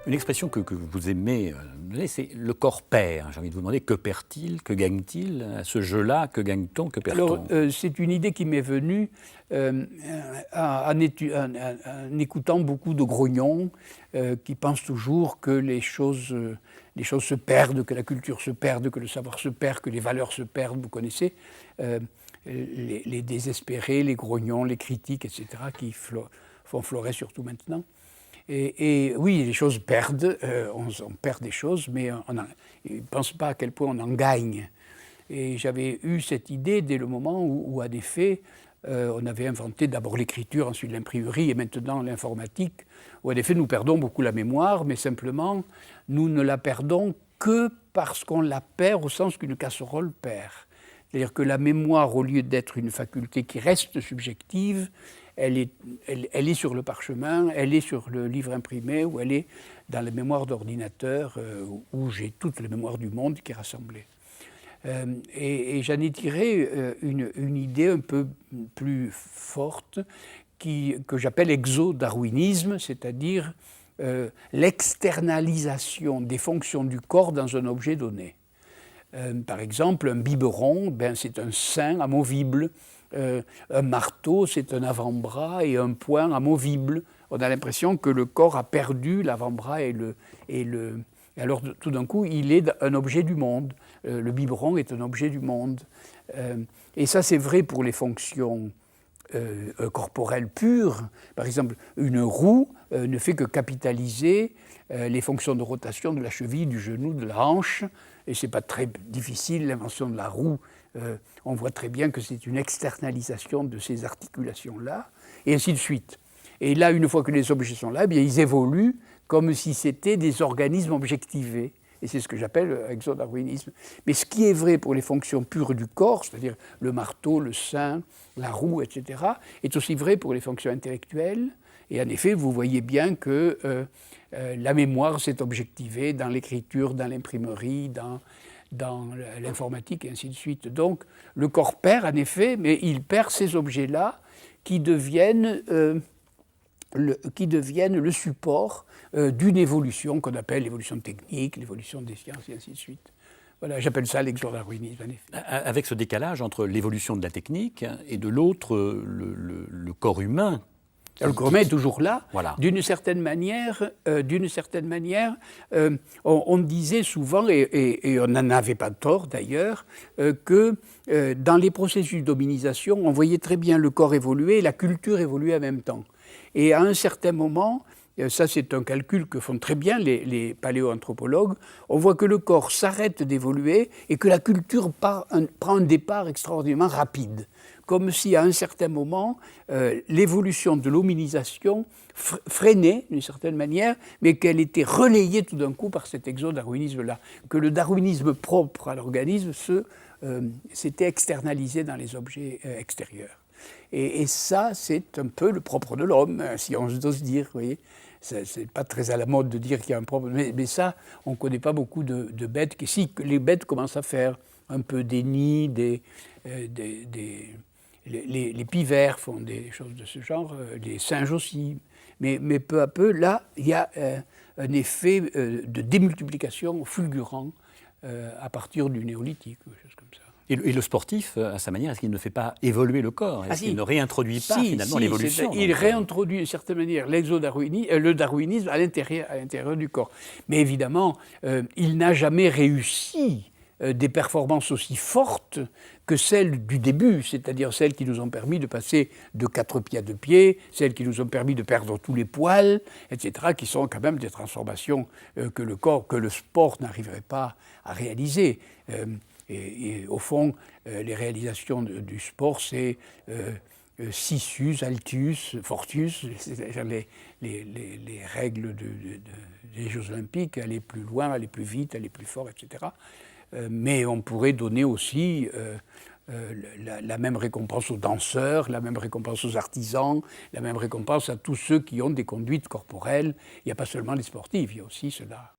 Une expression que vous aimez donner, c'est le corps perd. J'ai envie de vous demander, que perd-il, que gagne-t-il à ce jeu-là? Que gagne-t-on, que perd-on? Alors, c'est une idée qui m'est venue en écoutant beaucoup de grognons qui pensent toujours que les choses se perdent, que la culture se perd, que le savoir se perd, que les valeurs se perdent. Vous connaissez les désespérés, les grognons, les critiques, etc., qui font florer surtout maintenant. Et oui, les choses perdent, on perd des choses, mais ils ne pensent pas à quel point on en gagne. Et j'avais eu cette idée dès le moment où en effet, on avait inventé d'abord l'écriture, ensuite l'imprimerie et maintenant l'informatique, où en effet nous perdons beaucoup la mémoire, mais simplement nous ne la perdons que parce qu'on la perd au sens qu'une casserole perd. C'est-à-dire que la mémoire, au lieu d'être une faculté qui reste subjective, elle est sur le parchemin, elle est sur le livre imprimé, ou elle est dans la mémoire d'ordinateur, où j'ai toute la mémoire du monde qui est rassemblée. Et j'en ai tiré une idée un peu plus forte que j'appelle exodarwinisme, c'est-à-dire l'externalisation des fonctions du corps dans un objet donné. Par exemple, un biberon, c'est un sein amovible. Un marteau, c'est un avant-bras et un poing amovible. On a l'impression que le corps a perdu l'avant-bras et alors tout d'un coup, il est un objet du monde. Le biberon est un objet du monde. Et ça, c'est vrai pour les fonctions corporelles pures. Par exemple, une roue ne fait que capitaliser les fonctions de rotation de la cheville, du genou, de la hanche. Et ce n'est pas très difficile, l'invention de la roue. On voit très bien que c'est une externalisation de ces articulations-là, et ainsi de suite. Et là, une fois que les objets sont là, ils évoluent comme si c'était des organismes objectivés. Et c'est ce que j'appelle exodarwinisme. Mais ce qui est vrai pour les fonctions pures du corps, c'est-à-dire le marteau, le sein, la roue, etc., est aussi vrai pour les fonctions intellectuelles. Et en effet, vous voyez bien que la mémoire s'est objectivée dans l'écriture, dans l'imprimerie, dans l'informatique et ainsi de suite. Donc le corps perd en effet, mais il perd ces objets-là qui deviennent le support d'une évolution qu'on appelle l'évolution technique, l'évolution des sciences et ainsi de suite. Voilà, j'appelle ça l'exodarwinisme en effet. Avec ce décalage entre l'évolution de la technique et de l'autre, le corps humain. Le corps humain est toujours là. Voilà. D'une certaine manière, on disait souvent, et on n'en avait pas tort d'ailleurs, que dans les processus d'hominisation, on voyait très bien le corps évoluer et la culture évoluer en même temps. Et à un certain moment, ça c'est un calcul que font très bien les paléoanthropologues, on voit que le corps s'arrête d'évoluer et que la culture prend un départ extraordinairement rapide. Comme si à un certain moment, l'évolution de l'hominisation freinait d'une certaine manière, mais qu'elle était relayée tout d'un coup par cet exodarwinisme-là. Que le darwinisme propre à l'organisme s'était externalisé dans les objets extérieurs. Et ça, c'est un peu le propre de l'homme, si on ose dire, vous voyez. C'est pas très à la mode de dire qu'il y a un propre, mais ça, on ne connaît pas beaucoup de bêtes. Si, les bêtes commencent à faire un peu des nids, les pivers font des choses de ce genre, les singes aussi. Mais peu à peu, là, il y a un effet de démultiplication fulgurant à partir du néolithique, quelque chose comme ça. Et le sportif, à sa manière, est-ce qu'il ne fait pas évoluer le corps? Est-ce qu'il ne réintroduit pas finalement l'évolution? Il réintroduit d'une certaine manière le darwinisme à l'intérieur du corps. Mais évidemment, il n'a jamais réussi des performances aussi fortes que celles du début, c'est-à-dire celles qui nous ont permis de passer de 4 pieds à 2 pieds, celles qui nous ont permis de perdre tous les poils, etc., qui sont quand même des transformations que le sport n'arriverait pas à réaliser. Et au fond, les réalisations du sport, c'est Sisus, Altius, Fortius, c'est-à-dire les règles des Jeux Olympiques, aller plus loin, aller plus vite, aller plus fort, etc. Mais on pourrait donner aussi la même récompense aux danseurs, la même récompense aux artisans, la même récompense à tous ceux qui ont des conduites corporelles. Il n'y a pas seulement les sportifs, il y a aussi ceux-là.